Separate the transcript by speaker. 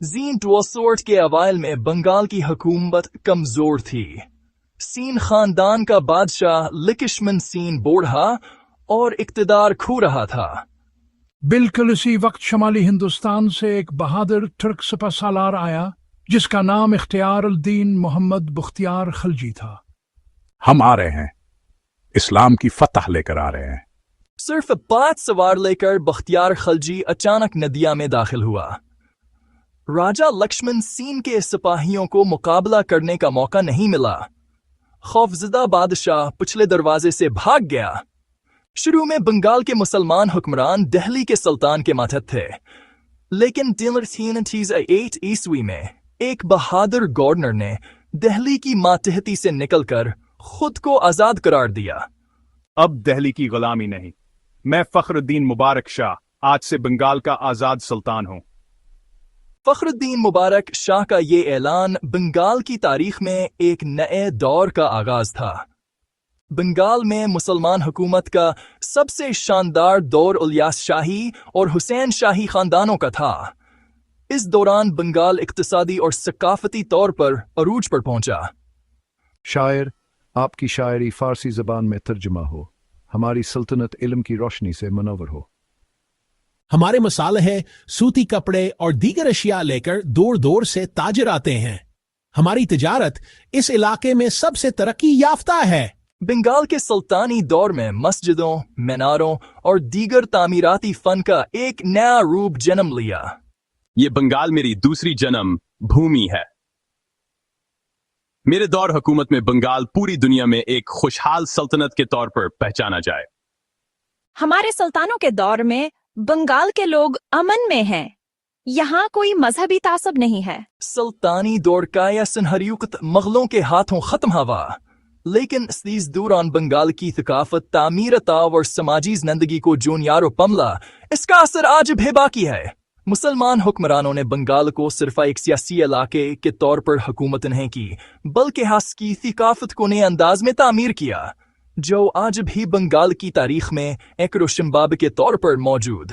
Speaker 1: زین ٹوسورٹ کے اوائل میں بنگال کی حکومت کمزور تھی۔ سین خاندان کا بادشاہ لکشمن سین بوڑھا اور اقتدار کھو رہا تھا۔
Speaker 2: بالکل اسی وقت شمالی ہندوستان سے ایک بہادر ترک سپہ سالار آیا جس کا نام اختیار الدین محمد بختیار خلجی تھا۔
Speaker 3: ہم آ رہے ہیں، اسلام کی فتح لے کر آ رہے ہیں۔
Speaker 1: صرف 5 سوار لے کر بختیار خلجی اچانک ندیا میں داخل ہوا۔ راجہ لکشمن سین کے سپاہیوں کو مقابلہ کرنے کا موقع نہیں ملا۔ خوفزدہ بادشاہ پچھلے دروازے سے بھاگ گیا۔ شروع میں بنگال کے مسلمان حکمران دہلی کے سلطان کے ماتحت تھے، لیکن 1308 عیسوی میں ایک بہادر گورنر نے دہلی کی ماتحتی سے نکل کر خود کو آزاد قرار دیا۔
Speaker 4: اب دہلی کی غلامی نہیں، میں فخر الدین مبارک شاہ آج سے بنگال کا آزاد سلطان ہوں۔
Speaker 1: فخر الدین مبارک شاہ کا یہ اعلان بنگال کی تاریخ میں ایک نئے دور کا آغاز تھا۔ بنگال میں مسلمان حکومت کا سب سے شاندار دور الیاس شاہی اور حسین شاہی خاندانوں کا تھا۔ اس دوران بنگال اقتصادی اور ثقافتی طور پر عروج پر پہنچا۔
Speaker 5: شاعر، آپ کی شاعری فارسی زبان میں ترجمہ ہو، ہماری سلطنت علم کی روشنی سے منور ہو۔
Speaker 6: ہمارے مصالحے، سوتی کپڑے اور دیگر اشیاء لے کر دور دور سے تاجر آتے ہیں۔ ہماری تجارت اس علاقے میں سب سے ترقی یافتہ ہے۔
Speaker 1: بنگال کے سلطانی دور میں مسجدوں، میناروں اور دیگر تعمیراتی فن کا ایک نیا روپ جنم لیا۔
Speaker 4: یہ بنگال میری دوسری جنم بھومی ہے۔ میرے دور حکومت میں بنگال پوری دنیا میں ایک خوشحال سلطنت کے طور پر پہچانا جائے۔
Speaker 7: ہمارے سلطانوں کے دور میں بنگال کے لوگ امن میں ہیں۔ یہاں کوئی مذہبی تعصب نہیں ہے۔
Speaker 1: سلطانی دور کا یہ سنہریوکت مغلوں کے ہاتھوں ختم ہوا، لیکن اس دوران بنگال کی ثقافت، تعمیرات اور سماجی زندگی کو جونیارو پملا، اس کا اثر آج بھی باقی ہے۔ مسلمان حکمرانوں نے بنگال کو صرف ایک سیاسی علاقے کے طور پر حکومت نہیں کی، بلکہ اس کی ثقافت کو نئے انداز میں تعمیر کیا، جو آج بھی بنگال کی تاریخ میں ایک روشن باب کے طور پر موجود